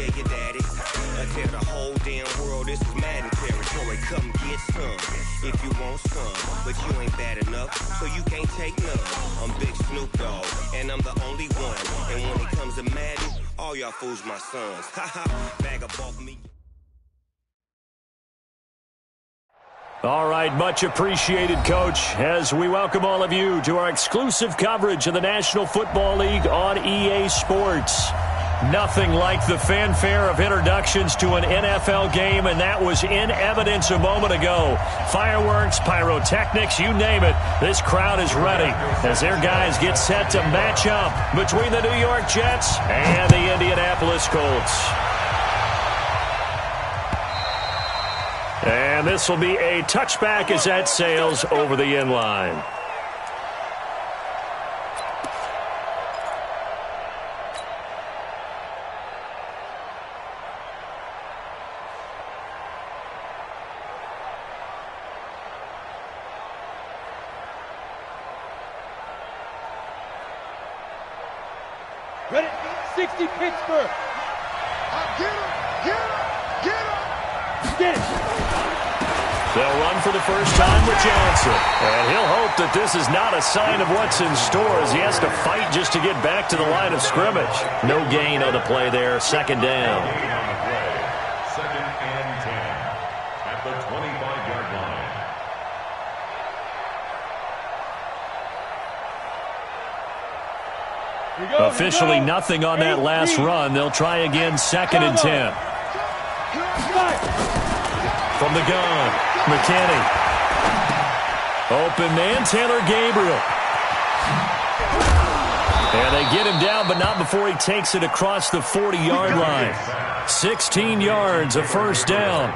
yeah, your daddy. I tell the whole damn world this is Madden territory. Come get some if you want some, but you ain't bad enough, so you can't take none. I'm Big Snoop Dogg, and I'm the only one. And when it comes to Madden, all y'all fools my sons. Haha, bag of off me. All right, much appreciated, Coach, as we welcome all of you to our exclusive coverage of the National Football League on EA Sports. Nothing like the fanfare of introductions to an NFL game, and that was in evidence a moment ago. Fireworks, pyrotechnics, you name it. This crowd is ready as their guys get set to match up between the New York Jets and the Indianapolis Colts. And this will be a touchback as that sails over the end line. Ready? 60 Pittsburgh. Get him! Get him! Get him! Get it! They'll run for the first time with Johnson. And he'll hope that this is not a sign of what's in store as he has to fight just to get back to the line of scrimmage. No gain on the play there. Second down. Second and 10 at the 25-yard line. Officially nothing on that last run. They'll try again, second and 10. From the gun, McKinney. Open man, Taylor Gabriel. And they get him down, but not before he takes it across the 40-yard line. 16 yards, a first down.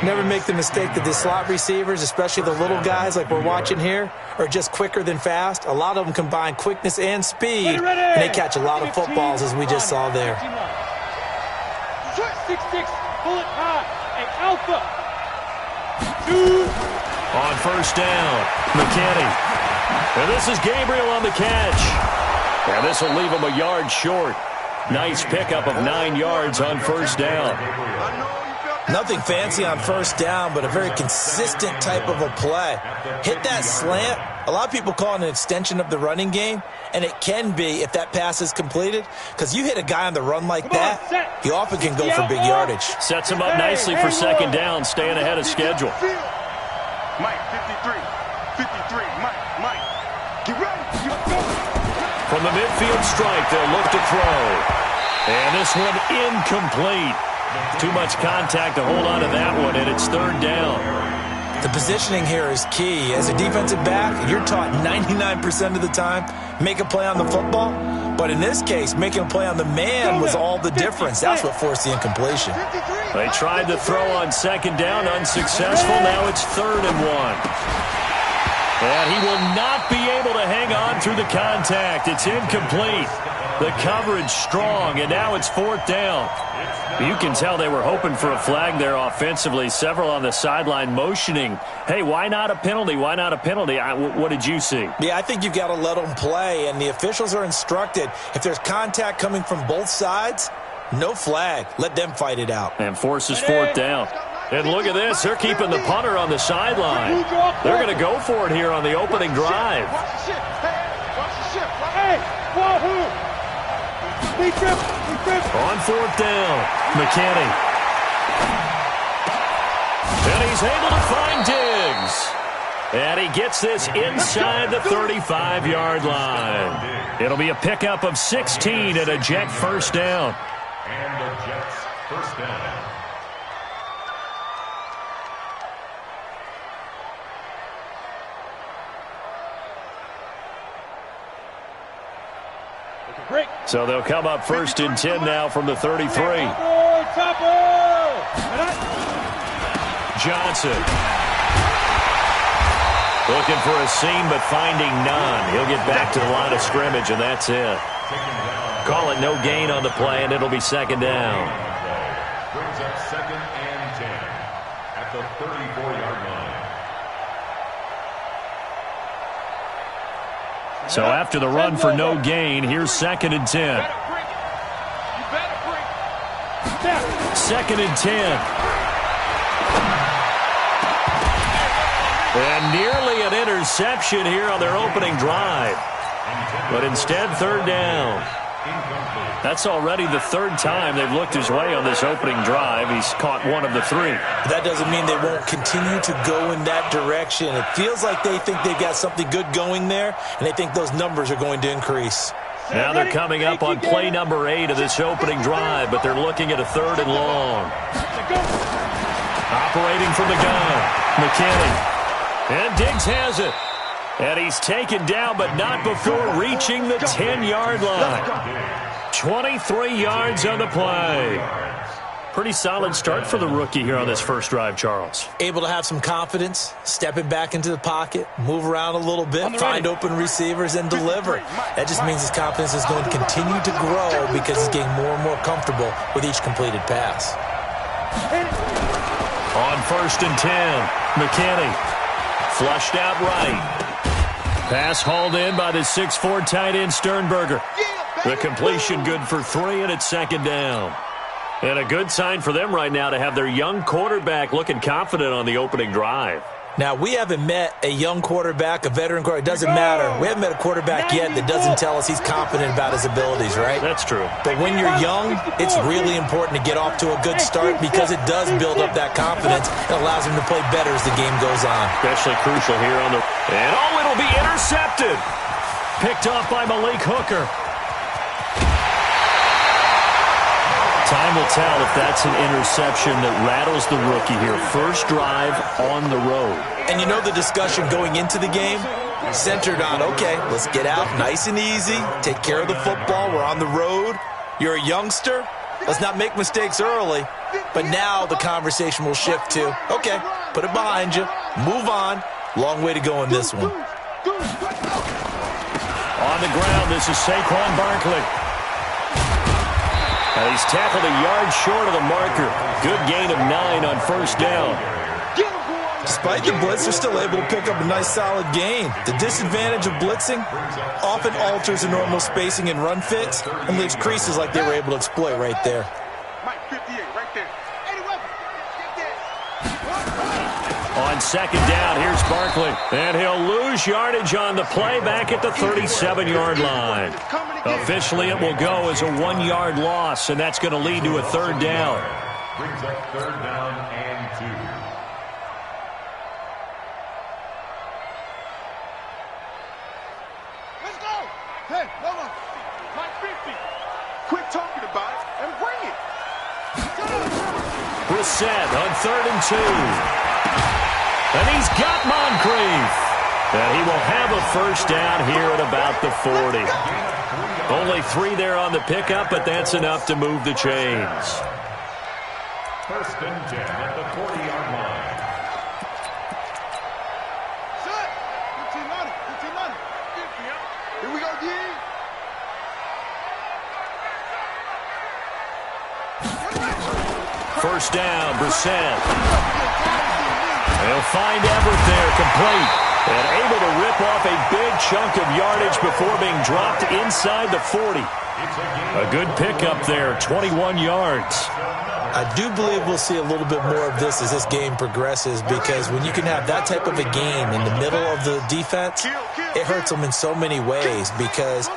Never make the mistake that the slot receivers, especially the little guys like we're watching here, are just quicker than fast. A lot of them combine quickness and speed, and they catch a lot of footballs, as we just saw there. 6-6, pull it high, and alpha. On first down, McKinney. And this is Gabriel on the catch. And this will leave him a yard short. Nice pickup of 9 yards on first down. Nothing fancy on first down, but a very consistent type of a play. Hit that slant. A lot of people call it an extension of the running game, and it can be if that pass is completed, because you hit a guy on the run like that, he often can go for big yardage. Sets him up nicely for second down, staying ahead of schedule. Mike, 53, Mike, get ready. From the midfield strike, they'll look to throw. And this one incomplete. Too much contact to hold on to that one, and it's third down. The positioning here is key. As a defensive back, you're taught 99% of the time, make a play on the football. But in this case, making a play on the man was all the difference. That's what forced the incompletion. They tried to throw on second down, unsuccessful. Now it's third and 1. And he will not be able to hang on through the contact. It's incomplete. The coverage strong, and now it's fourth down. You can tell they were hoping for a flag there offensively. Several on the sideline motioning, hey, why not a penalty? Why not a penalty? What did you see? Yeah, I think you've got to let them play, and the officials are instructed, if there's contact coming from both sides, no flag. Let them fight it out. And forces fourth down. And look at this. They're keeping the punter on the sideline. They're going to go for it here on the opening drive. Watch the ship. Watch the ship. Hey, wahoo! On fourth down, McKinney. And he's able to find Diggs. And he gets this inside the 35-yard line. It'll be a pickup of 16 and a Jet first down. And the Jets first down. So they'll come up first and 10 now from the 33. Johnson. Looking for a seam, but finding none. He'll get back to the line of scrimmage, and that's it. Call it no gain on the play, and it'll be second down. Brings up second and 10 at the 34-yard line. So after the run for no gain, here's second and 10. 2nd and 10. And nearly an interception here on their opening drive. But instead, 3rd down. That's already the 3rd time they've looked his way on this opening drive. He's caught 1 of the 3. That doesn't mean they won't continue to go in that direction. It feels like they think they've got something good going there, and they think those numbers are going to increase. Now they're coming up on play number 8 of this opening drive, but they're looking at a 3rd and long. Operating from the gun, McKinney. And Diggs has it. And he's taken down, but not before reaching the 10-yard line. 23 yards on the play. Pretty solid start for the rookie here on this first drive, Charles. Able to have some confidence, stepping back into the pocket, move around a little bit, find open receivers, and deliver. That just means his confidence is going to continue to grow because he's getting more and more comfortable with each completed pass. On 1st and 10, McKinney. Flushed out right. Pass hauled in by the 6'4" tight end Sternberger. The completion good for 3, and it's 2nd down. And a good sign for them right now to have their young quarterback looking confident on the opening drive. Now, we haven't met a young quarterback, a veteran quarterback. It doesn't matter. We haven't met a quarterback yet that doesn't tell us he's confident about his abilities, right? That's true. But when you're young, it's really important to get off to a good start because it does build up that confidence and allows him to play better as the game goes on. Especially crucial here on the... And, oh, it'll be intercepted. Picked off by Malik Hooker. Time will tell if that's an interception that rattles the rookie here. First drive on the road. And you know the discussion going into the game? Centered on, okay, let's get out nice and easy, take care of the football, we're on the road. You're a youngster, let's not make mistakes early. But now the conversation will shift to, okay, put it behind you, move on. Long way to go in this one. On the ground, this is Saquon Barkley. And he's tackled a yard short of the marker. Good gain of 9 on 1st down. Despite the blitz, they're still able to pick up a nice, solid gain. The disadvantage of blitzing often alters the normal spacing and run fits and leaves creases like they were able to exploit right there. On 2nd down, here's Barkley. And he'll lose yardage on the play back at the 37-yard line. Officially, it will go as a 1-yard loss, and that's going to lead to a 3rd down. Brings up 3rd down and 2. Let's go. Hey, Lola. Like 50. Quit talking about it and bring it. Brissett on 3rd and 2. And he's got Moncrief. And he will have a 1st down here at about the 40. Only 3 there on the pickup, but that's enough to move the chains. 1st and 10 at the 40-yard line. Set. 15-90. Here we go, D. First down, Brissett. They'll find Everett there, complete. And able to rip off a big chunk of yardage before being dropped inside the 40. A good pickup there, 21 yards. I do believe we'll see a little bit more of this as this game progresses because when you can have that type of a game in the middle of the defense, it hurts them in so many ways because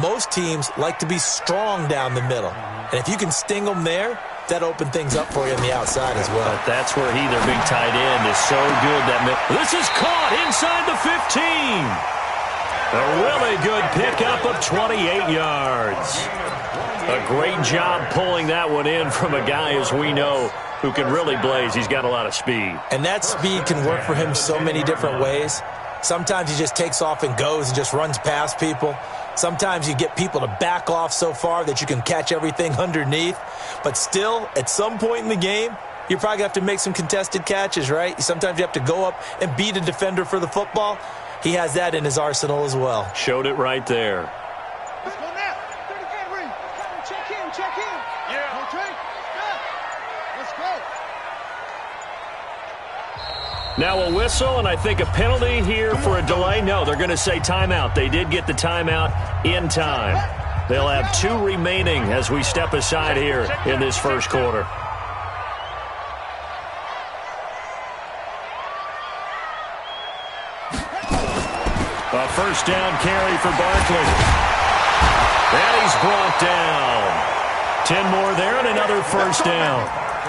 most teams like to be strong down the middle. And if you can sting them there, that opened things up for you on the outside as well. But that's where their big tight end, is so good. This is caught inside the 15. A really good pickup of 28 yards. A great job pulling that one in from a guy, as we know, who can really blaze. He's got a lot of speed. And that speed can work for him so many different ways. Sometimes he just takes off and goes and just runs past people. Sometimes you get people to back off so far that you can catch everything underneath. But still, at some point in the game, you're probably going to have to make some contested catches, right? Sometimes you have to go up and beat a defender for the football. He has that in his arsenal as well. Showed it right there. Let's go now. 30 ring. Check in. Yeah. Okay. Yeah. Let's go. Now a whistle, and I think a penalty here for a delay. No, they're going to say timeout. They did get the timeout in time. They'll have 2 remaining as we step aside here in this first quarter. A first down carry for Barkley. And he's brought down. 10 more there and another first down.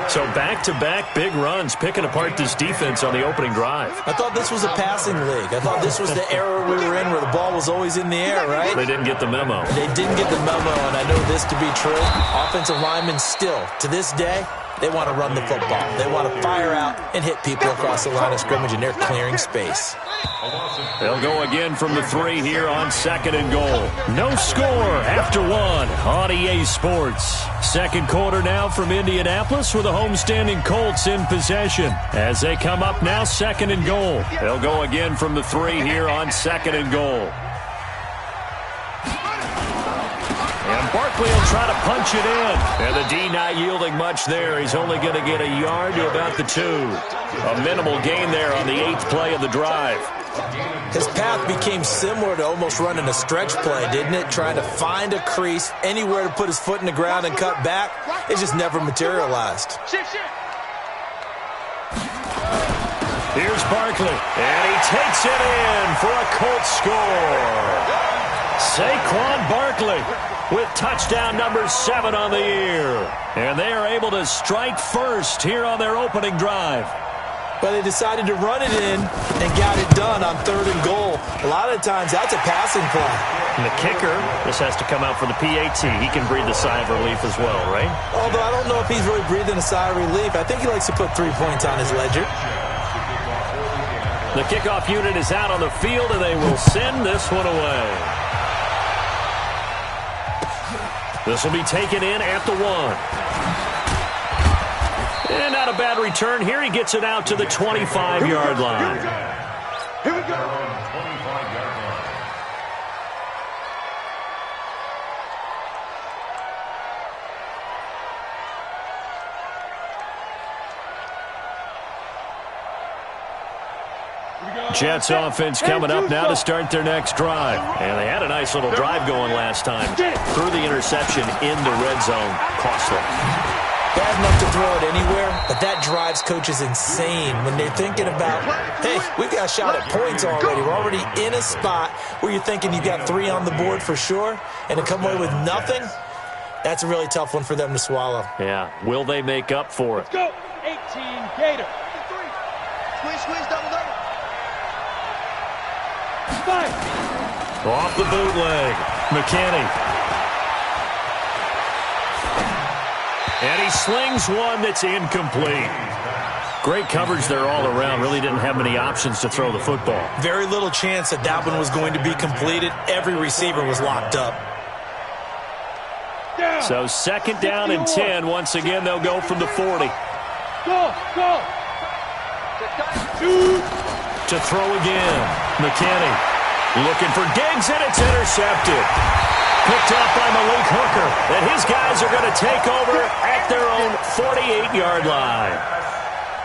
So back-to-back big runs, picking apart this defense on the opening drive. I thought this was a passing league. I thought this was the era we were in where the ball was always in the air, right? They didn't get the memo. They didn't get the memo, and I know this to be true. Offensive linemen still, to this day, they want to run the football. They want to fire out and hit people across the line of scrimmage, and they're clearing space. They'll go again from the 3 here on 2nd and goal. No score after 1 on EA Sports. Second quarter now from Indianapolis with the homestanding Colts in possession. As they come up now, 2nd and goal. They'll go again from the 3 here on 2nd and goal. And Barkley will try to punch it in. And the D not yielding much there. He's only going to get a yard to about the 2. A minimal gain there on the 8th play of the drive. His path became similar to almost running a stretch play, didn't it? Trying to find a crease, anywhere to put his foot in the ground and cut back. It just never materialized. Here's Barkley, and he takes it in for a Colts score. Saquon Barkley with touchdown number 7 on the year. And they are able to strike first here on their opening drive. But they decided to run it in and got it done on 3rd and goal. A lot of times, that's a passing play. And the kicker, this has to come out for the PAT. He can breathe a sigh of relief as well, right? Although I don't know if he's really breathing a sigh of relief. I think he likes to put 3 points on his ledger. The kickoff unit is out on the field, and they will send this one away. This will be taken in at the 1. And not a bad return here. He gets it out to the 25-yard line. Here we go. Jets offense coming up now to start their next drive. And they had a nice little drive going last time. Threw the interception in the red zone. Costly. Bad enough to throw it anywhere, but that drives coaches insane when they're thinking about, hey, we've got a shot at points already. We're already in a spot where you're thinking you've got 3 on the board for sure, and to come away with nothing, that's a really tough one for them to swallow. Yeah. Will they make up for it? Let's go. 18 Gator. Squeeze, double. 5. Off the bootleg. McKinney. And he slings one that's incomplete. Great coverage there all around. Really didn't have many options to throw the football. Very little chance that one was going to be completed. Every receiver was locked up. So 2nd down and 10. Once again, they'll go from the 40. Go. To throw again. McKinney looking for Diggs, and it's intercepted. Picked up by Malik Hooker. And his guys are going to take over at their own 48-yard line.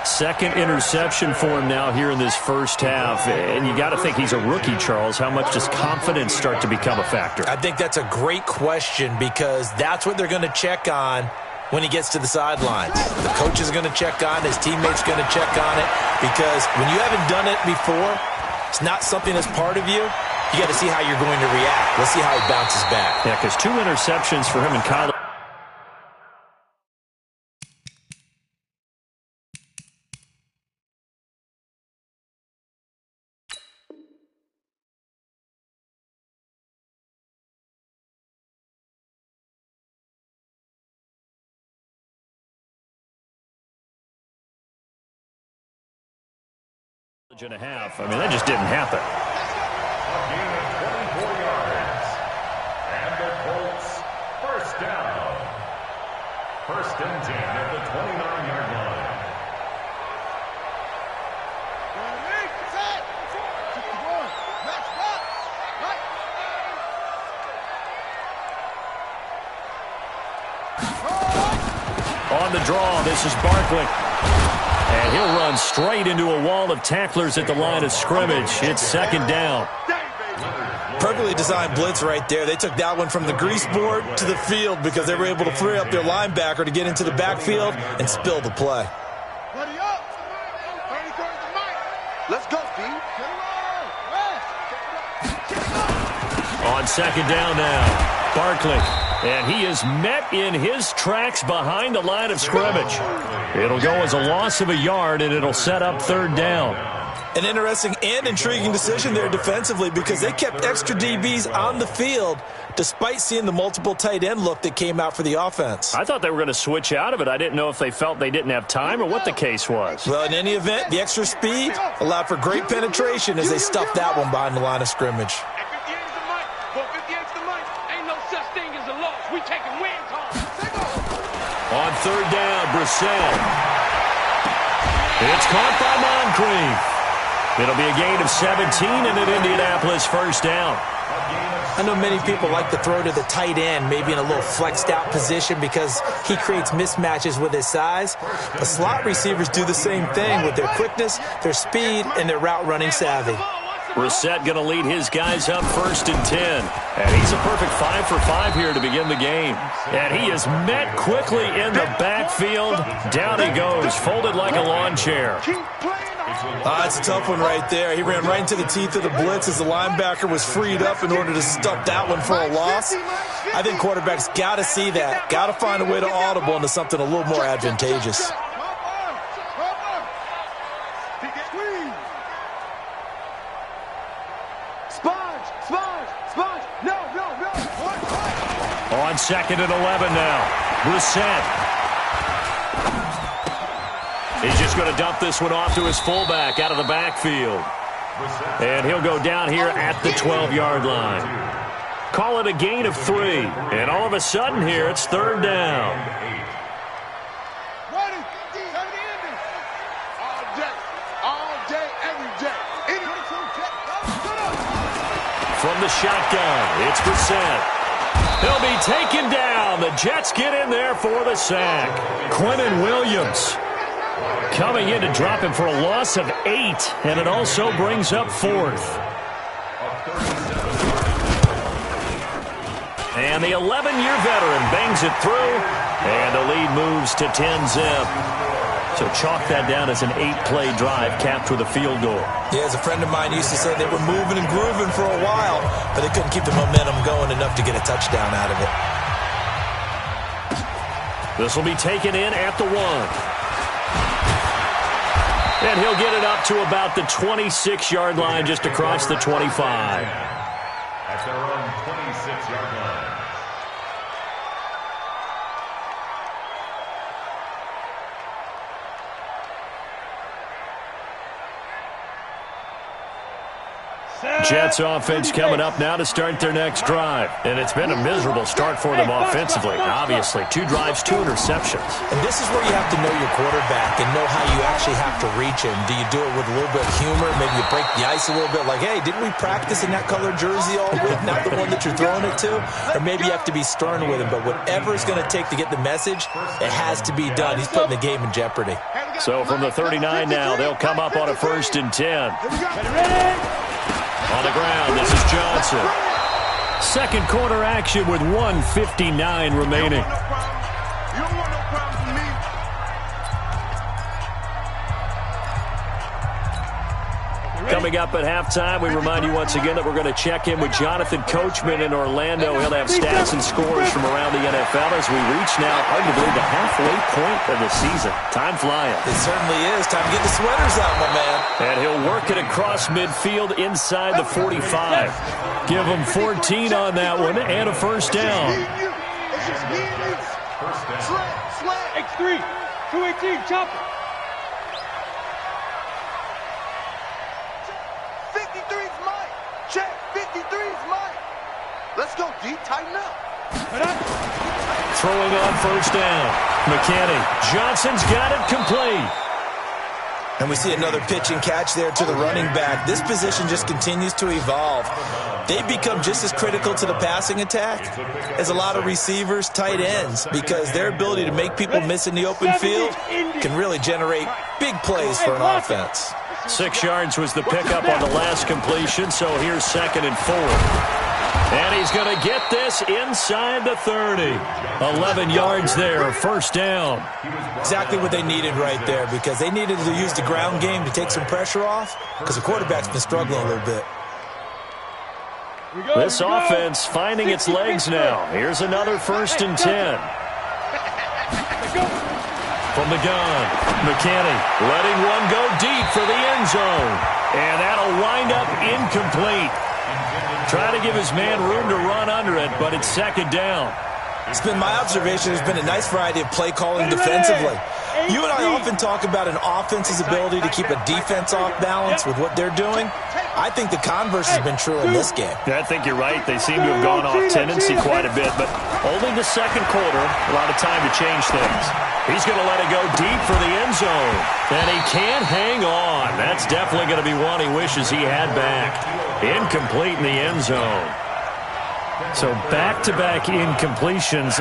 2nd interception for him now here in this first half. And you got to think he's a rookie, Charles. How much does confidence start to become a factor? I think that's a great question because that's what they're going to check on when he gets to the sidelines. The coach is going to check on it. His teammates are going to check on it because when you haven't done it before, it's not something that's part of you. You got to see how you're going to react. Let's see how he bounces back. Yeah, because 2 interceptions for him in college. And a half. I mean, that just didn't happen. A gain of 24 yards. And the Colts, first down. 1st and 10 at the 29-yard line. On the draw, this is Barkley. And he'll run straight into a wall of tacklers at the line of scrimmage. It's 2nd down. Perfectly designed blitz right there. They took that one from the grease board to the field because they were able to free up their linebacker to get into the backfield and spill the play. Ready up. 33rd to Mike. Let's go, Steve. On second down now, Barkley. And he is met in his tracks behind the line of scrimmage. It'll go as a loss of a yard, and it'll set up third down. An interesting and intriguing decision there defensively because they kept extra DBs on the field despite seeing the multiple tight end look that came out for the offense. I thought they were going to switch out of it. I didn't know if they felt they didn't have time or what the case was. Well, in any event, the extra speed allowed for great penetration as they stuffed that one behind the line of scrimmage. On third down, Brissett. It's caught by Moncrief. It'll be a gain of 17 and an Indianapolis first down. I know many people like to throw to the tight end, maybe in a little flexed out position because he creates mismatches with his size. But slot receivers do the same thing with their quickness, their speed, and their route running savvy. Brissett going to lead his guys up first and 10. And he's a perfect 5 for 5 here to begin the game. And he is met quickly in the backfield. Down he goes, folded like a lawn chair. That's a tough one right there. He ran right into the teeth of the blitz as the linebacker was freed up in order to stuff that one for a loss. I think quarterbacks got to see that. Got to find a way to audible into something a little more advantageous. On second and 11 now, Brissett. He's just going to dump this one off to his fullback out of the backfield. And he'll go down here at the 12-yard line. Call it a gain of 3. And all of a sudden here, it's third down. From the shotgun, it's Brissett. He'll be taken down. The Jets get in there for the sack. Quentin Williams coming in to drop him for a loss of 8, and it also brings up fourth. And the 11-year veteran bangs it through, and the lead moves to 10-zip. So chalk that down as an 8-play drive capped with a field goal. Yeah, as a friend of mine used to say, they were moving and grooving for a while, but they couldn't keep the momentum going enough to get a touchdown out of it. This will be taken in at the 1. And he'll get it up to about the 26-yard line just across the 25. At their own 26-yard line. Jets offense coming up now to start their next drive. And it's been a miserable start for them offensively. Obviously, 2 drives, 2 interceptions. And this is where you have to know your quarterback and know how you actually have to reach him. Do you do it with a little bit of humor? Maybe you break the ice a little bit like, hey, didn't we practice in that colored jersey all week? Not the one that you're throwing it to? Or maybe you have to be stern with him. But whatever it's going to take to get the message, it has to be done. He's putting the game in jeopardy. So from the 39 now, they'll come up on a first and 10. On the ground, this is Johnson. Second quarter action with 1:59 remaining. Coming up at halftime, we remind you once again that we're going to check in with Jonathan Coachman in Orlando. He'll have stats and scores from around the NFL as we reach now, arguably, the halfway point of the season. Time flying. It certainly is. Time to get the sweaters out, my man. And he'll work it across midfield inside the 45. Give him 14 on that one and a first down. X3, 218, chopper. 53's mine. Check. 53's mine. Let's go, D. Tighten up. Throwing on first down. McKinney. Johnson's got it complete. And we see another pitch and catch there to the running back. This position just continues to evolve. They become just as critical to the passing attack as a lot of receivers, tight ends, because their ability to make people miss in the open field can really generate big plays for an offense. 6 yards was the pickup on the last completion, so here's 2nd and 4. And he's going to get this inside the 30. 11 yards there, 1st down. Exactly what they needed right there, because they needed to use the ground game to take some pressure off, because the quarterback's been struggling a little bit. This offense finding its legs now. Here's another 1st and 10. From the gun, McKinney letting one go deep for the end zone. And that'll wind up incomplete. Trying to give his man room to run under it, but it's 2nd down. It's been my observation, there's been a nice variety of play calling defensively. You and I often talk about an offense's ability to keep a defense off balance with what they're doing. I think the converse has been true in this game. Yeah, I think you're right. They seem to have gone off tendency quite a bit, but only the 2nd quarter, a lot of time to change things. He's going to let it go deep for the end zone, and he can't hang on. That's definitely going to be one he wishes he had back. Incomplete in the end zone. So back-to-back incompletions.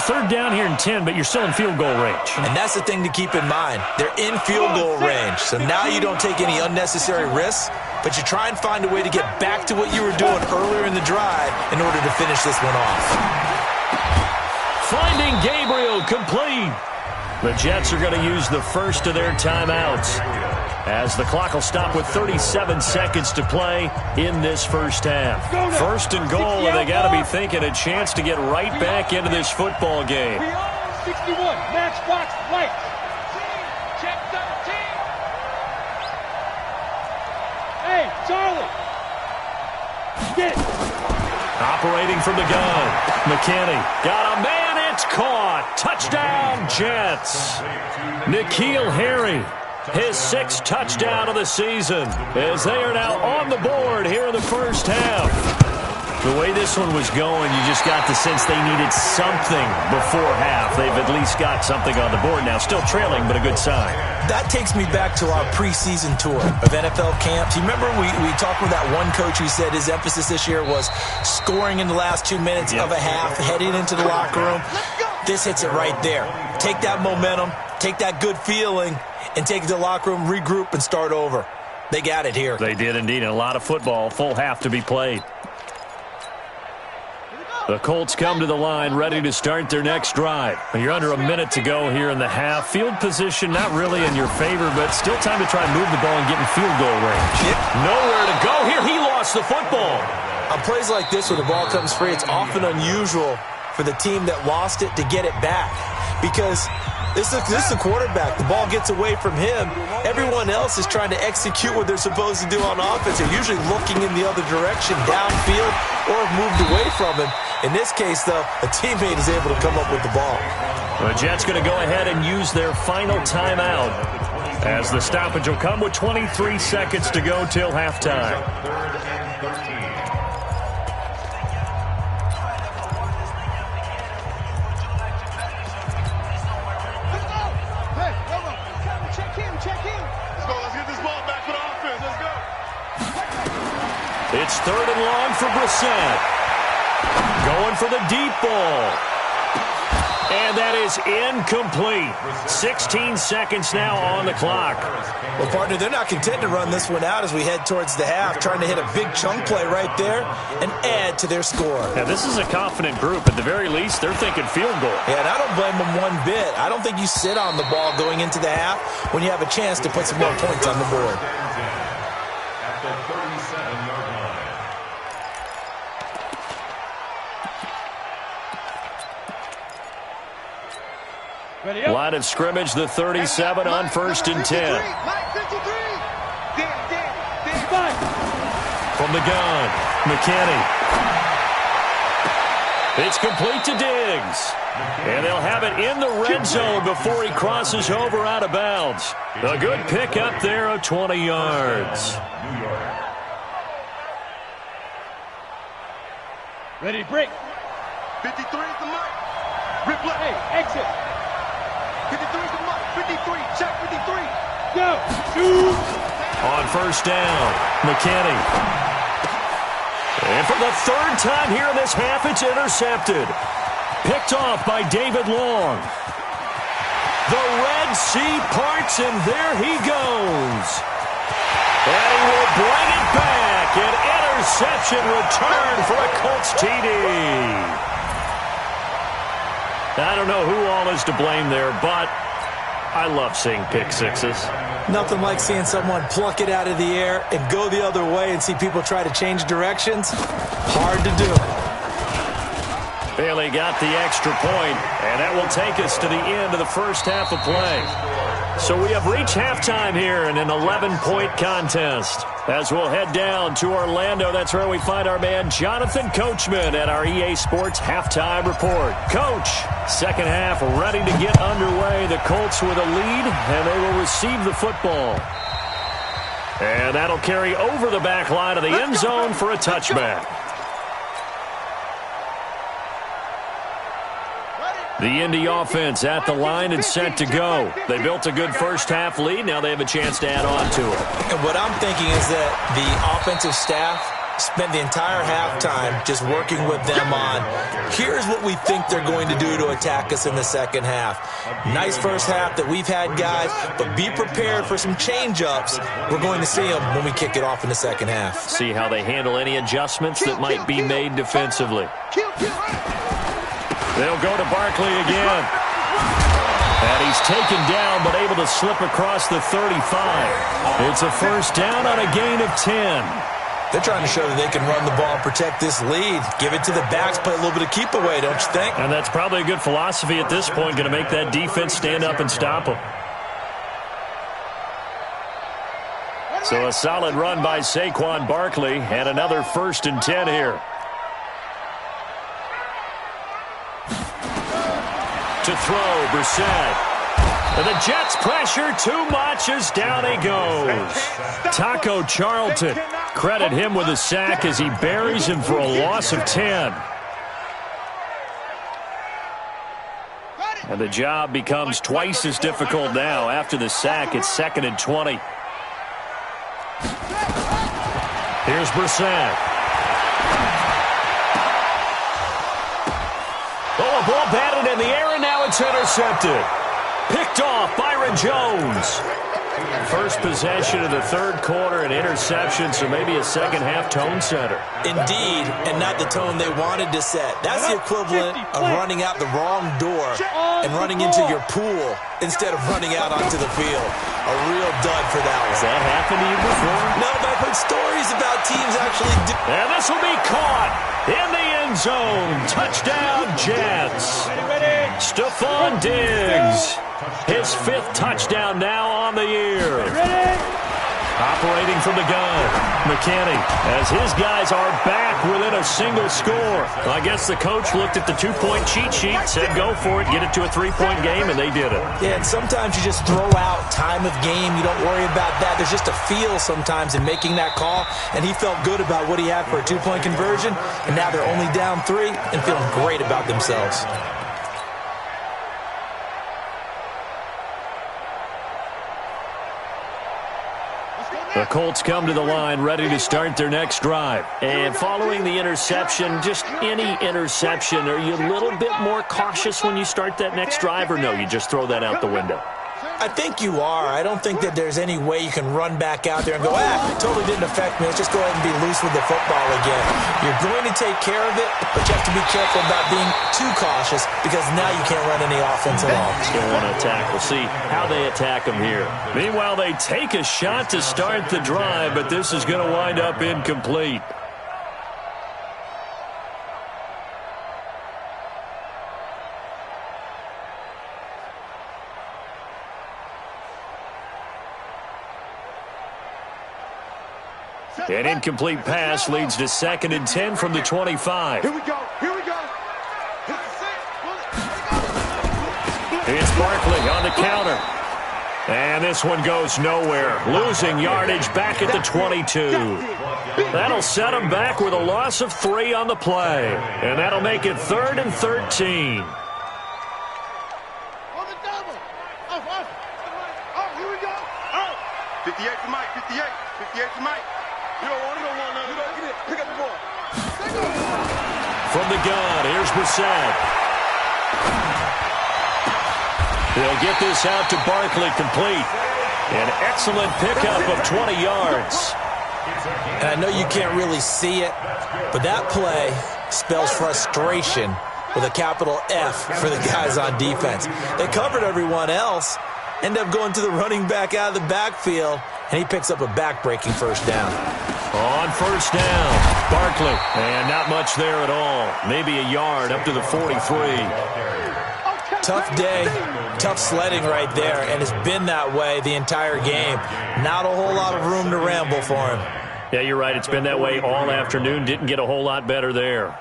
3rd down here in 10, but you're still in field goal range. And that's the thing to keep in mind. They're in field goal range. So now you don't take any unnecessary risks, but you try and find a way to get back to what you were doing earlier in the drive in order to finish this one off. Finding Gabriel complete. The Jets are going to use the first of their timeouts, as the clock will stop with 37 seconds to play in this first half. 1st and goal, and they got to be thinking a chance to get right back into this football game. 61, matchbox lights. Check 13. Hey, Charlie. Get it. Operating from the gun, McKinney got a man. It's caught. Touchdown, Jets. N'Keal Harry, his 6th touchdown of the season, as they are now on the board here in the first half. The way this one was going, you just got the sense they needed something before half. They've at least got something on the board now. Still trailing, but a good sign. That takes me back to our preseason tour of NFL camps. You remember we talked with that one coach who said his emphasis this year was scoring in the last 2 minutes of a half, heading into the locker room. This hits it right there. Take that momentum, take that good feeling, and take it to the locker room, regroup, and start over. They got it here. They did indeed. And a lot of football, full half to be played. The Colts come to the line ready to start their next drive. You're under a minute to go here in the half. Field position not really in your favor, but still time to try and move the ball and get in field goal range. Nowhere to go here. He lost the football. On plays like this where the ball comes free, it's often unusual for the team that lost it to get it back, because this is the quarterback. The ball gets away from him. Everyone else is trying to execute what they're supposed to do on offense. They're usually looking in the other direction, downfield, or have moved away from him. In this case, though, a teammate is able to come up with the ball. The Jets going to go ahead and use their final timeout, as the stoppage will come with 23 seconds to go till halftime. 3rd and 13. It's 3rd and long for Brissett. Going for the deep ball. And that is incomplete. 16 seconds now on the clock. Well, partner, they're not content to run this one out as we head towards the half, trying to hit a big chunk play right there and add to their score. Now, this is a confident group. At the very least, they're thinking field goal. Yeah, and I don't blame them one bit. I don't think you sit on the ball going into the half when you have a chance to put some more points on the board. At the 37-yard line. Line of scrimmage, the 37 on 1st and 10. From the gun, McKinney. It's complete to Diggs. And they'll have it in the red zone before he crosses over out of bounds. A good pick up there of 20 yards. Ready, break. 53 is the mark. Replay. Hey, exit. 53 is the mark. 53. Check 53. Go. Shoot. On 1st down, McKinney. And for the 3rd time here in this half, it's intercepted. Picked off by David Long. The Red Sea parts, and there he goes. And he will bring it back. An interception return for a Colts TD. I don't know who all is to blame there, but I love seeing pick sixes. Nothing like seeing someone pluck it out of the air and go the other way and see people try to change directions. Hard to do. Bailey got the extra point, and that will take us to the end of the first half of play. So we have reached halftime here in an 11-point contest. As we'll head down to Orlando, that's where we find our man Jonathan Coachman at our EA Sports Halftime Report. Coach, second half ready to get underway. The Colts with a lead, and they will receive the football. And that'll carry over the back line of the end zone for a touchback. The Indy offense at the line and set to go. They built a good first-half lead. Now they have a chance to add on to it. And what I'm thinking is that the offensive staff spent the entire halftime just working with them on, here's what we think they're going to do to attack us in the second half. Nice first half that we've had, guys, but be prepared for some change-ups. We're going to see them when we kick it off in the second half. See how they handle any adjustments that might be made defensively. They'll go to Barkley again. And he's taken down but able to slip across the 35. It's a first down on a gain of 10. They're trying to show that they can run the ball and protect this lead. Give it to the backs, play a little bit of keep away, don't you think? And that's probably a good philosophy at this point, going to make that defense stand up and stop them. So a solid run by Saquon Barkley and another 1st and 10 here. To throw, Brissett. And the Jets pressure too much as down he goes. Taco Charlton, credit him with a sack as he buries him for a loss of 10. And the job becomes twice as difficult now. After the sack, it's 2nd and 20. Here's Brissett. Oh, a ball batted in the air, and now it's intercepted. Picked off Byron Jones. First possession of the third quarter, an interception, so maybe a second-half tone setter. Indeed, and not the tone they wanted to set. That's the equivalent of running out the wrong door and running into your pool instead of running out onto the field. A real dud for that one. Has that happened to you before? No, but I've heard stories about teams actually do. And this will be caught in the end zone. Touchdown, Jets. Stephon Diggs. His 5th touchdown now on the year. Operating from the gun, McKinney, as his guys are back within a single score. Well, I guess the coach looked at the 2-point cheat sheet, said go for it, get it to a 3-point game, and they did it. Yeah, and sometimes you just throw out time of game. You don't worry about that. There's just a feel sometimes in making that call, and he felt good about what he had for a 2-point conversion, and now they're only down 3 and feeling great about themselves. The Colts come to the line ready to start their next drive. And following the interception, just any interception, are you a little bit more cautious when you start that next drive, or no, you just throw that out the window? I think you are. I don't think that there's any way you can run back out there and go, it totally didn't affect me. Let's just go ahead and be loose with the football again. You're going to take care of it, but you have to be careful about being too cautious because now you can't run any offense at all. Still want to attack. We'll see how they attack them here. Meanwhile, they take a shot to start the drive, but this is going to wind up incomplete. An incomplete pass leads to 2nd and 10 from the 25. Here we go. Here we go. It's Barkley on the counter. And this one goes nowhere. Losing yardage back at the 22. That'll set them back with a loss of 3 on the play. And that'll make it 3rd and 13. On the double. Off. Oh, here we go. Oh. 58 for Mike. 58 for Mike. You don't want none. You don't get it. Pick up the ball. From the gun, here's Brissett. They'll get this out to Barkley complete. An excellent pickup of 20 yards. And I know you can't really see it, but that play spells frustration with a capital F for the guys on defense. They covered everyone else, end up going to the running back out of the backfield, and he picks up a back-breaking first down. On first down, Barkley. And not much there at all. Maybe a yard up to the 43. Tough day, tough sledding right there, and it's been that way the entire game. Not a whole lot of room to ramble for him. Yeah, you're right. It's been that way all afternoon. Didn't get a whole lot better there.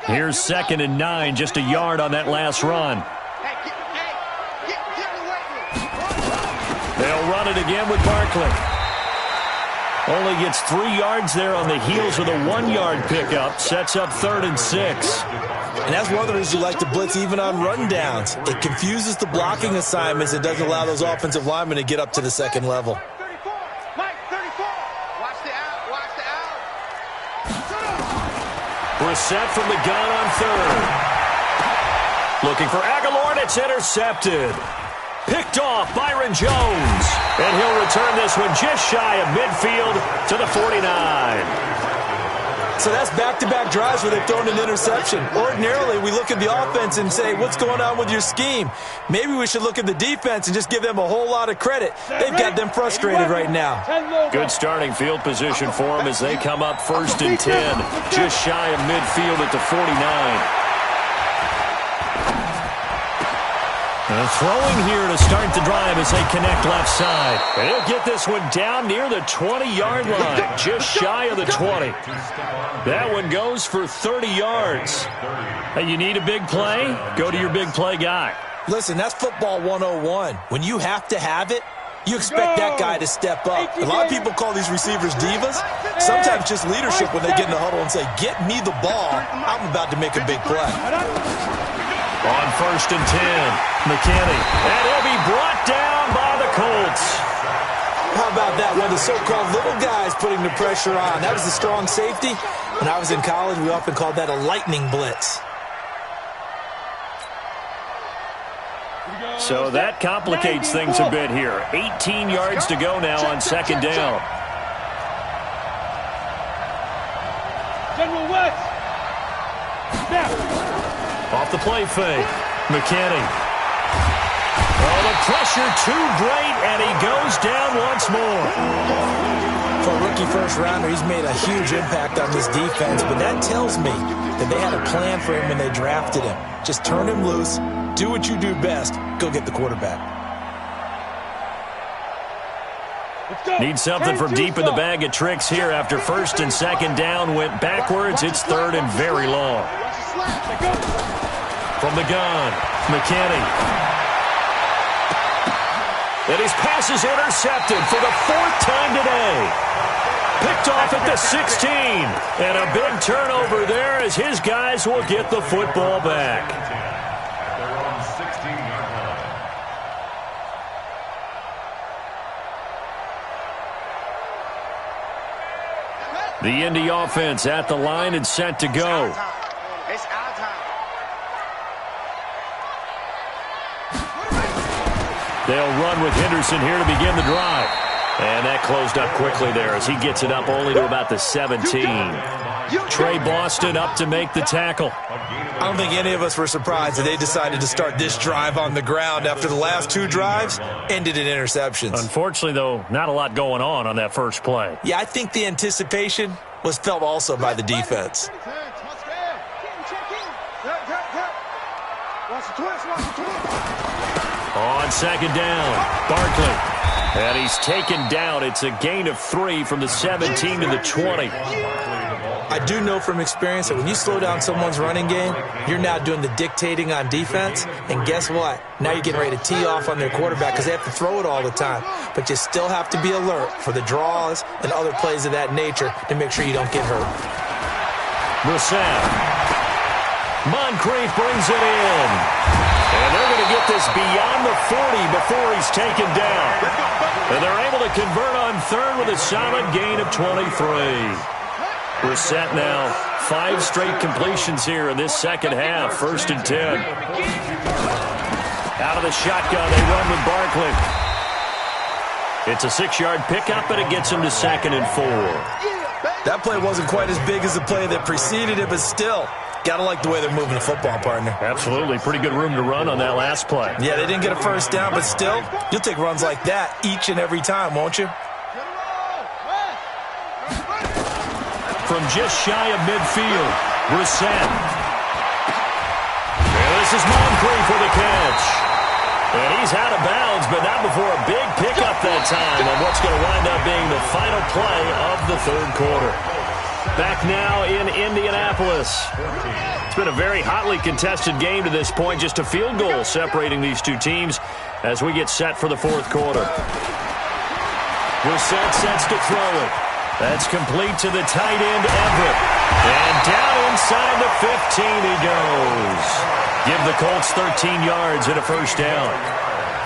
Here's 2nd and 9, just a yard on that last run. They'll run it again with Barkley. Only gets 3 yards there on the heels of the 1-yard pickup. Sets up 3rd and 6. And that's one of the reasons you like to blitz even on rundowns. It confuses the blocking assignments. It doesn't allow those offensive linemen to get up to the second level. Brissett from the gun on 3rd. Looking for Aguilar, and it's intercepted. Picked off Byron Jones. And he'll return this one just shy of midfield to the 49. So that's back-to-back drives where they've thrown an interception. Ordinarily, we look at the offense and say, what's going on with your scheme? Maybe we should look at the defense and just give them a whole lot of credit. They've got them frustrated right now. Good starting field position for them as they come up 1st and 10. Just shy of midfield at the 49. Throwing here to start the drive as they connect left side. And he'll get this one down near the 20-yard line, just shy of the 20. That one goes for 30 yards. Hey, you need a big play? Go to your big play guy. Listen, that's football 101. When you have to have it, you expect that guy to step up. A lot of people call these receivers divas. Sometimes just leadership when they get in the huddle and say, get me the ball. I'm about to make a big play. On 1st and 10, McKinney. And he'll be brought down by the Colts. How about that? One of the so-called little guys putting the pressure on. That was the strong safety. When I was in college, we often called that a lightning blitz. So that complicates things a bit here. 18 yards to go now on 2nd down. General West. Snap. Off the play fake. McKinney. Oh, the pressure too great, and he goes down once more. For a rookie first-rounder, he's made a huge impact on this defense, but that tells me that they had a plan for him when they drafted him. Just turn him loose, do what you do best, go get the quarterback. Need something from deep in the bag of tricks here after 1st and 2nd down went backwards. It's 3rd and very long. From the gun, McKinney. And his pass is intercepted for the 4th time today. Picked off at the 16. And a big turnover there as his guys will get the football back. The Indy offense at the line and set to go. It's our time. They'll run with Henderson here to begin the drive. And that closed up quickly there as he gets it up only to about the 17. Trey Boston up to make the tackle. I don't think any of us were surprised that they decided to start this drive on the ground after the last 2 drives ended in interceptions. Unfortunately, though, not a lot going on that first play. Yeah, I think the anticipation was felt also by the defense. On 2nd down, Barkley. And he's taken down. It's a gain of 3 from the 17 to the 20. I do know from experience that when you slow down someone's running game, you're now doing the dictating on defense. And guess what? Now you're getting ready to tee off on their quarterback because they have to throw it all the time. But you still have to be alert for the draws and other plays of that nature to make sure you don't get hurt. Brissett. Moncrief brings it in. And they're going to get this beyond the 40 before he's taken down. And they're able to convert on 3rd with a solid gain of 23. Brissett now 5 straight completions here in this second half. 1st and 10. Out of the shotgun, they run with Barkley. It's a 6-yard pickup, and it gets him to 2nd and 4. That play wasn't quite as big as the play that preceded it, but still, got to like the way they're moving the football, partner. Absolutely. Pretty good room to run on that last play. Yeah, they didn't get a first down, but still, you'll take runs like that each and every time, won't you? From just shy of midfield, Brissett. And this is Moncrief for the catch. And he's out of bounds, but not before a big pickup that time on what's going to wind up being the final play of the 3rd quarter. Back now in Indianapolis. It's been a very hotly contested game to this point. Just a field goal separating these two teams as we get set for the 4th quarter. Brissett sets to throw it. That's complete to the tight end, Everett. And down inside the 15 he goes. Give the Colts 13 yards and a first down.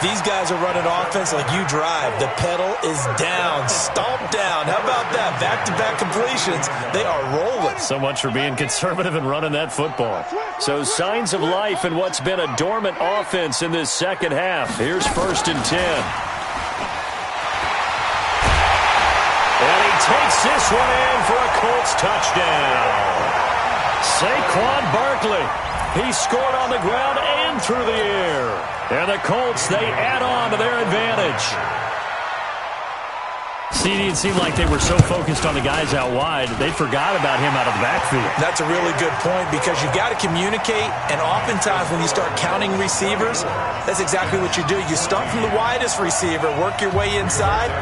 These guys are running offense like you drive. The pedal is down, stomped down. How about that? Back-to-back completions. They are rolling. So much for being conservative and running that football. So signs of life in what's been a dormant offense in this second half. Here's 1st and 10. And he takes this one in for a Colts touchdown. Saquon Barkley. He scored on the ground and through the air. And the Colts, they add on to their advantage. CD, it seemed like they were so focused on the guys out wide, they forgot about him out of the backfield. That's a really good point because you got to communicate, and oftentimes when you start counting receivers, that's exactly what you do. You start from the widest receiver, work your way inside.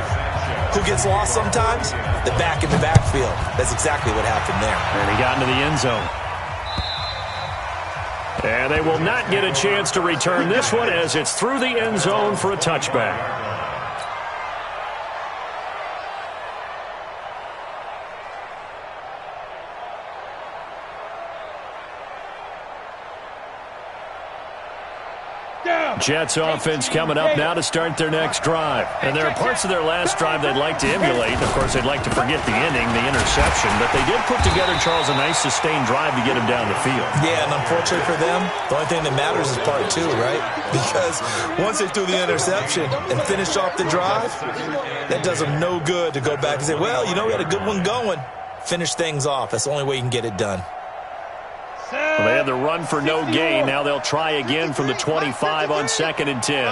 Who gets lost sometimes? The back in the backfield. That's exactly what happened there. And he got into the end zone. And they will not get a chance to return this one as it's through the end zone for a touchback. Jets offense coming up now to start their next drive. And there are parts of their last drive they'd like to emulate. Of course, they'd like to forget the ending, the interception. But they did put together, Charles, a nice sustained drive to get him down the field. Yeah, and unfortunately for them, the only thing that matters is part 2, right? Because once they threw the interception and finished off the drive, that does them no good to go back and say, well, you know, we had a good one going. Finish things off. That's the only way you can get it done. Well, they had the run for no gain. Now they'll try again from the 25 on 2nd and 10.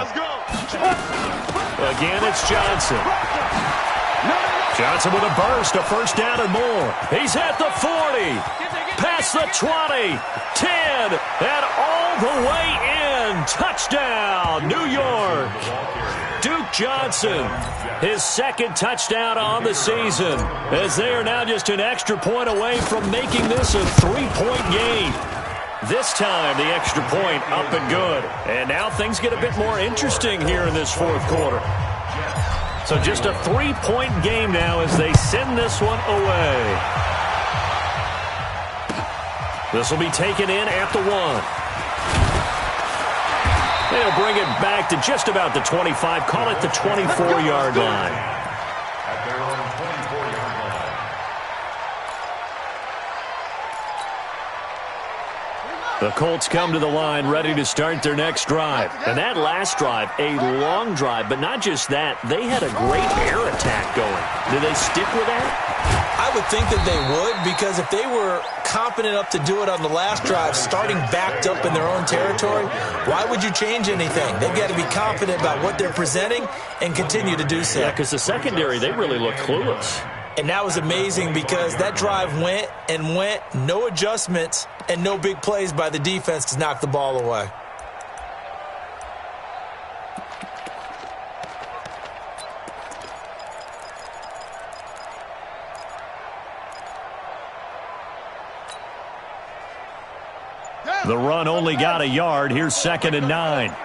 Again, it's Johnson. Johnson with a burst, a first down and more. He's at the 40, past the 20, 10, and all the way in. Touchdown, New York. Duke Johnson, his 2nd touchdown on the season, as they are now just an extra point away from making this a 3-point game. This time, the extra point up and good. And now things get a bit more interesting here in this 4th quarter. So just a 3-point game now as they send this one away. This will be taken in at the 1. They'll bring it back to just about the 25. Call it the 24-yard line. At their own 24-yard line. The Colts come to the line ready to start their next drive. And that last drive, a long drive, but not just that. They had a great air attack going. Did they stick with that? I would think that they would, because if they were confident enough to do it on the last drive, starting backed up in their own territory, why would you change anything? They've got to be confident about what they're presenting and continue to do so. Yeah, because the secondary, they really look clueless. And that was amazing because that drive went and went, no adjustments and no big plays by the defense to knock the ball away. The run only got a yard. Here's 2nd and 9.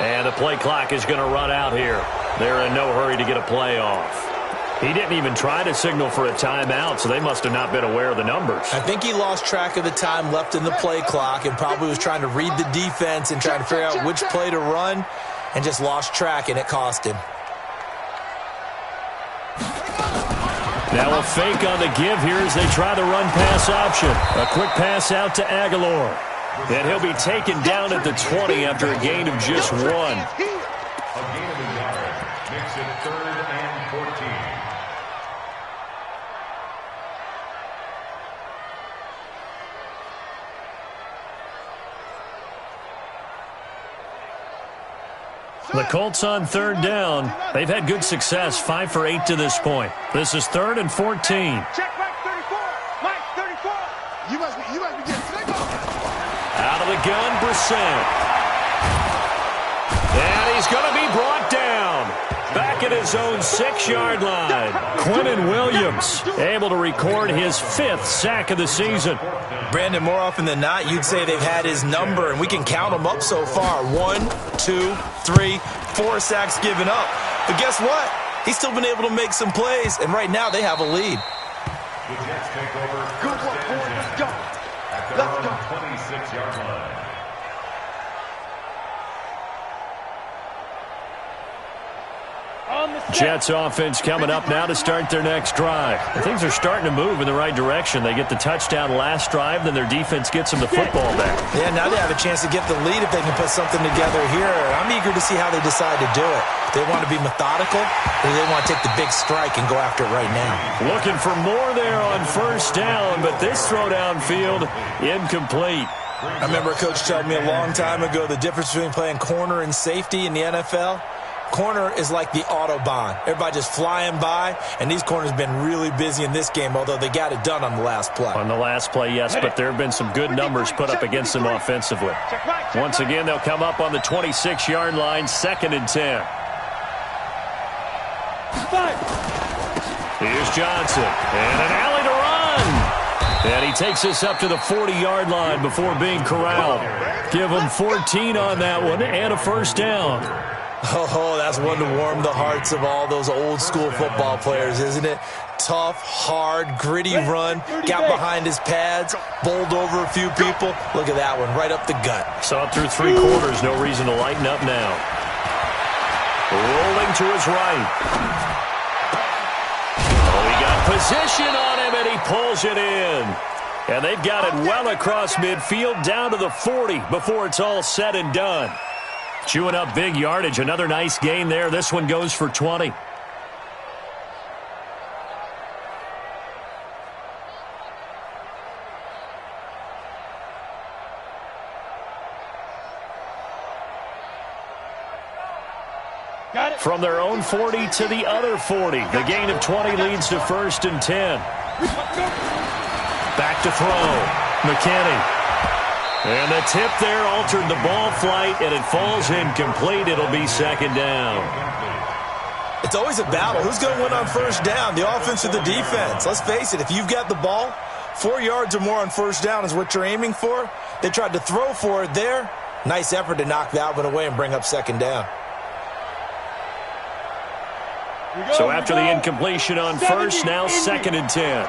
And the play clock is going to run out here. They're in no hurry to get a play off. He didn't even try to signal for a timeout, so they must have not been aware of the numbers. I think he lost track of the time left in the play clock and probably was trying to read the defense and trying to figure out which play to run. and just lost track, and it cost him. Now a fake on the give here as they try the run-pass option. A quick pass out to Aguilar. And he'll be taken down at the 20 after a gain of just 1. A gain of a yard makes it 3rd and 14. The Colts on 3rd down. They've had good success, 5 for 8 to this point. This is 3rd and 14. Check Mike 34. Mike 34. You must be getting sick of it. Out of the gun, Brissett. And he's going to be brought down. Back at his own 6-yard line. Quinnen Williams able to record his 5th sack of the season. Brandon, more often than not, you'd say they've had his number, and we can count them up so far. 1, 2, 3, 4 sacks given up. But guess what? He's still been able to make some plays, and right now they have a lead. The Jets take over Good work, boys. Let's go. at their Let's own go. 26-yard line. On the set. Jets offense coming up now to start their next drive. Things are starting to move in the right direction. They get the touchdown last drive, then their defense gets them the football back. Yeah, now they have a chance to get the lead if they can put something together here. I'm eager to see how they decide to do it. They want to be methodical, or they want to take the big strike and go after it right now. Looking for more there on 1st down, but this throw downfield incomplete. I remember a coach telling me a long time ago the difference between playing corner and safety in the NFL. Corner is like the Autobahn. Everybody just flying by, and these corners have been really busy in this game, although they got it done on the last play. On the last play, yes, but there have been some good numbers put up against them offensively. Once again, they'll come up on the 26-yard line, 2nd and 10. Here's Johnson, and an alley to run. And he takes us up to the 40-yard line before being corralled. Give him 14 on that one and a 1st down. Oh, that's one to warm the hearts of all those old-school football players, isn't it? Tough, hard, gritty run, got behind his pads, bowled over a few people. Look at that one, right up the gut. Saw it through 3 quarters, no reason to lighten up now. Rolling to his right. Oh, he got position on him, and he pulls it in. And they've got it well across midfield, down to the 40 before it's all said and done. Chewing up big yardage. Another nice gain there. This one goes for 20. Got it. From their own 40 to the other 40. The gain of 20 leads to 1st and 10. Back to throw. McKinney. And the tip there altered the ball flight, and it falls incomplete. It'll be 2nd down. It's always a battle. Who's going to win on 1st down, the offense or the defense? Let's face it, if you've got the ball, 4 yards or more on 1st down is what you're aiming for. They tried to throw for it there. Nice effort to knock that one away and bring up 2nd down. So after the incompletion on 1st, now 2nd and 10.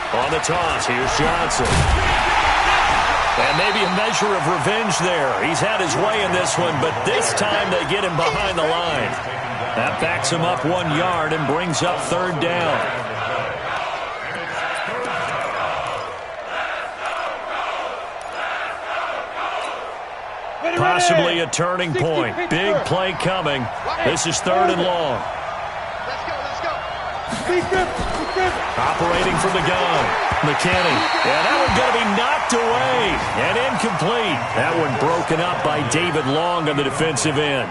On the toss, here's Johnson. And maybe a measure of revenge there. He's had his way in this one, but this time they get him behind the line. That backs him up 1 yard and brings up 3rd down. Possibly a turning point. Big play coming. This is 3rd and long. Let's go. Operating from the gun. McKinney. And that one going to be knocked away. And incomplete. That one broken up by David Long on the defensive end.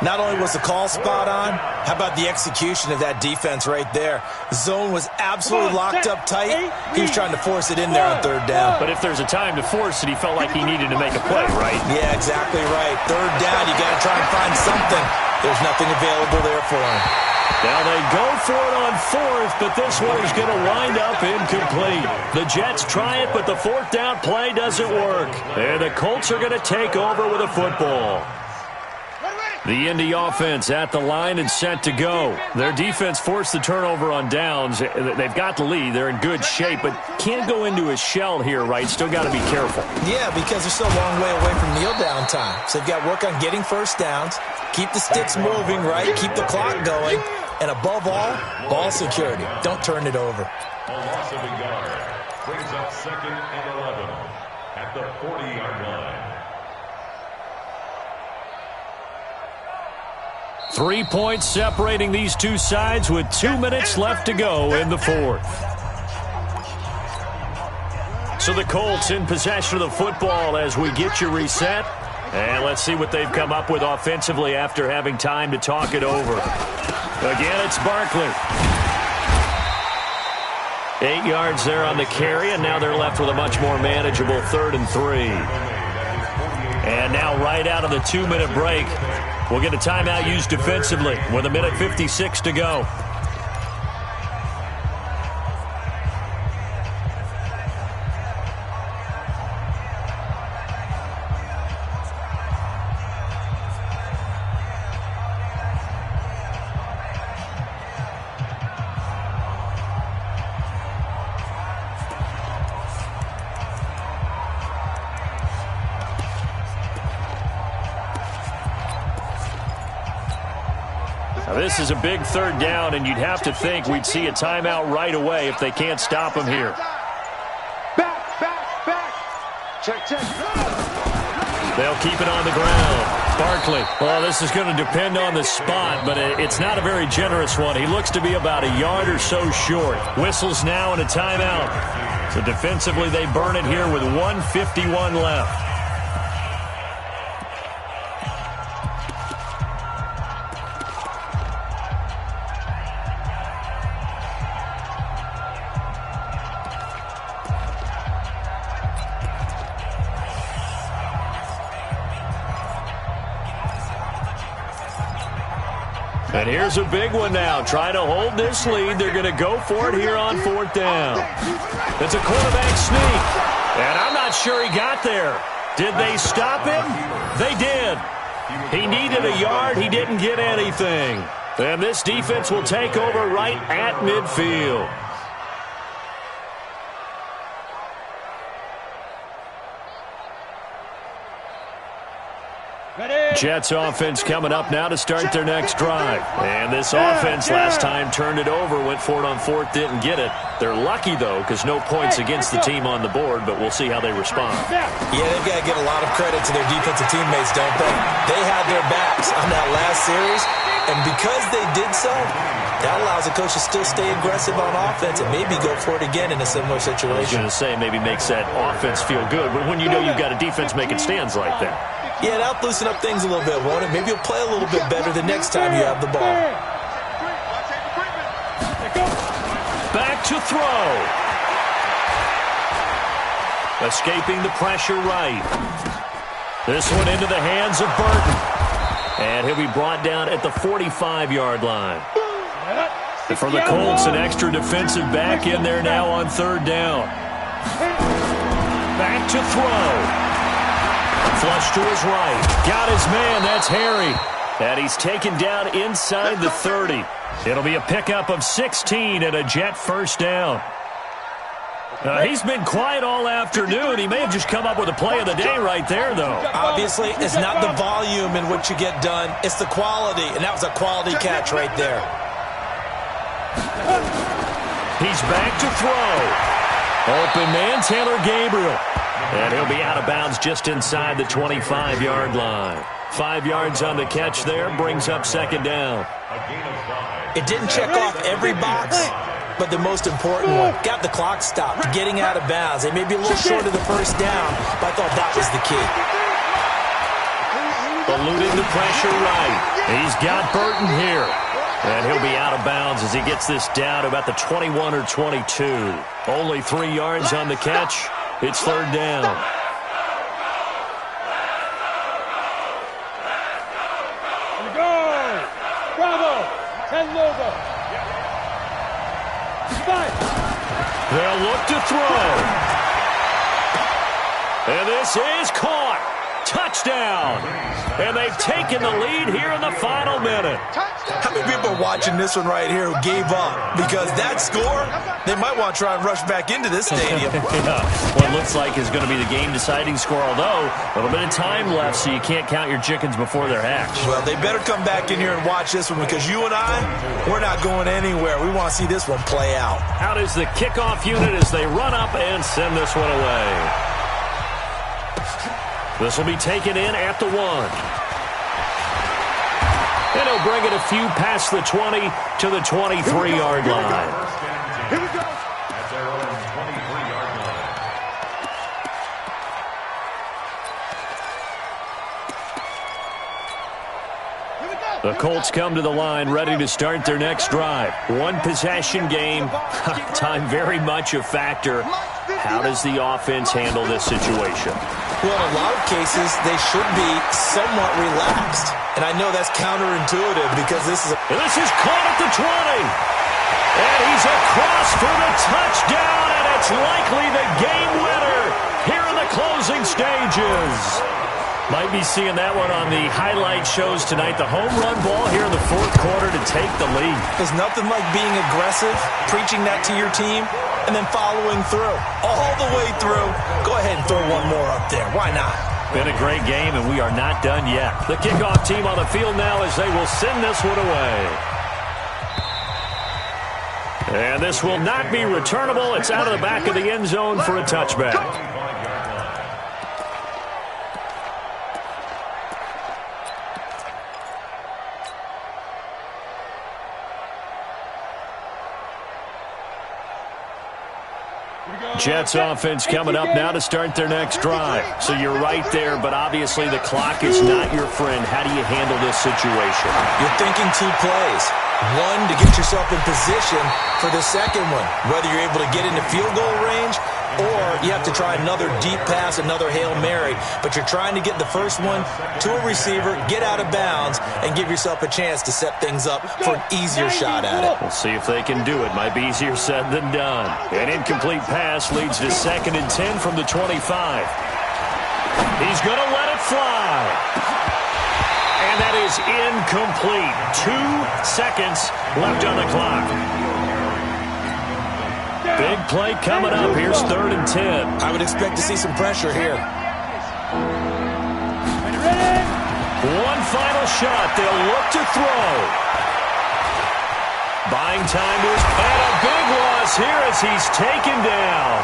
Not only was the call spot on, how about the execution of that defense right there? The zone was absolutely locked up tight. He was trying to force it in there on 3rd down. But if there's a time to force it, he felt like he needed to make a play, right? Yeah, exactly right. 3rd down, you got to try and find something. There's nothing available there for him. Now they go for it on 4th, but this one is going to wind up incomplete. The Jets try it, but the 4th down play doesn't work. And the Colts are going to take over with a football. The Indy offense at the line and set to go. Their defense forced the turnover on downs. They've got the lead. They're in good shape, but can't go into a shell here, right? Still got to be careful. Yeah, because they're still a long way away from kneel down time. So they've got to work on getting first downs, keep the sticks moving, right? Keep the clock going. And above all, ball security. Don't turn it over. A loss of a yard brings up 2nd and 11 at the 40-yard line. 3 points separating these two sides with 2 minutes left to go in the fourth. So the Colts in possession of the football as we get you reset. And let's see what they've come up with offensively after having time to talk it over. Again, it's Barkley. 8 yards there on the carry, and now they're left with a much more manageable 3rd and 3. And now right out of the 2-minute break, we'll get a timeout used defensively with 1:56 to go. This is a big 3rd down, and you'd have to think we'd see a timeout right away if they can't stop him here. Back. Check. They'll keep it on the ground. Barkley. Well, this is going to depend on the spot, but it's not a very generous one. He looks to be about a yard or so short. Whistles now and a timeout. So defensively, they burn it here with 1:51 left. And here's a big one now. Trying to hold this lead. They're going to go for it here on 4th down. It's a quarterback sneak. And I'm not sure he got there. Did they stop him? They did. He needed a yard. He didn't get anything. And this defense will take over right at midfield. Jets offense coming up now to start their next drive. And this offense last time turned it over, went for it on 4th, didn't get it. They're lucky, though, because no points against the team on the board, but we'll see how they respond. Yeah, they've got to give a lot of credit to their defensive teammates, don't they? They had their backs on that last series, and because they did so, that allows the coach to still stay aggressive on offense and maybe go for it again in a similar situation. I was going to say maybe makes that offense feel good, but when you know you've got a defense making stands like that. Yeah, that'll loosen up things a little bit, won't it? Maybe you'll play a little bit better the next time you have the ball. Back to throw. Escaping the pressure right. This one into the hands of Burton. And he'll be brought down at the 45-yard line. And for the Colts, an extra defensive back in there now on 3rd down. Back to throw. Flush to his right. Got his man. That's Harry. And he's taken down inside the 30. It'll be a pickup of 16 and a Jet 1st down. He's been quiet all afternoon. He may have just come up with a play of the day right there, though. Obviously, it's not the volume in which you get done. It's the quality, and that was a quality catch right there. He's back to throw. Open man, Taylor Gabriel. And he'll be out of bounds just inside the 25-yard line. 5 yards on the catch there, brings up 2nd down. It didn't check off every box, but the most important one. Got the clock stopped, getting out of bounds. They may be a little short of the 1st down, but I thought that was the key. Eluding the pressure right. He's got Burton here. And he'll be out of bounds as he gets this down to about the 21 or 22. Only 3 yards on the catch. It's 3rd down. Bravo! 10 logo. They'll look to throw. And this is caught. touchdown. And they've taken the lead here in the final minute. How many people are watching this one right here who gave up? Because that score, they might want to try and rush back into this stadium. Yeah, what looks like is going to be the game-deciding score, although a little bit of time left, so you can't count your chickens before they're hatched. Well, they better come back in here and watch this one, because you and I, we're not going anywhere. We want to see this one play out. Out is the kickoff unit as they run up and send this one away. This will be taken in at the 1. And he'll bring it a few past the 20 to the 23-yard line. Here we go. At their own 23-yard line. Here we go. The Colts come to the line ready to start their next drive. One-possession game. Time very much a factor. How does the offense handle this situation? Well, in a lot of cases, they should be somewhat relaxed. And I know that's counterintuitive because this is caught at the 20. And he's across for the touchdown, and it's likely the game winner here in the closing stages. Might be seeing that one on the highlight shows tonight. The home run ball here in the fourth quarter to take the lead. There's nothing like being aggressive, preaching that to your team, and then following through. All the way through. Go ahead and throw one more up there. Why not? Been a great game, and we are not done yet. The kickoff team on the field now as they will send this one away. And this will not be returnable. It's out of the back of the end zone for a touchback. Jets offense coming up now to start their next drive. So you're right there, but obviously the clock is not your friend. How do you handle this situation? You're thinking 2 plays. One, to get yourself in position for the second one, whether you're able to get into field goal range or you have to try another deep pass, another Hail Mary. But you're trying to get the first one to a receiver, get out of bounds, and give yourself a chance to set things up for an easier shot at it. We'll see if they can do it. Might be easier said than done. An incomplete pass leads to 2nd and 10 from the 25. He's going to let it fly. And that is incomplete. 2 seconds left on the clock. Big play coming up. Here's 3rd and 10. I would expect to see some pressure here. One final shot. They'll look to throw. Buying time to his... And a big loss here as he's taken down.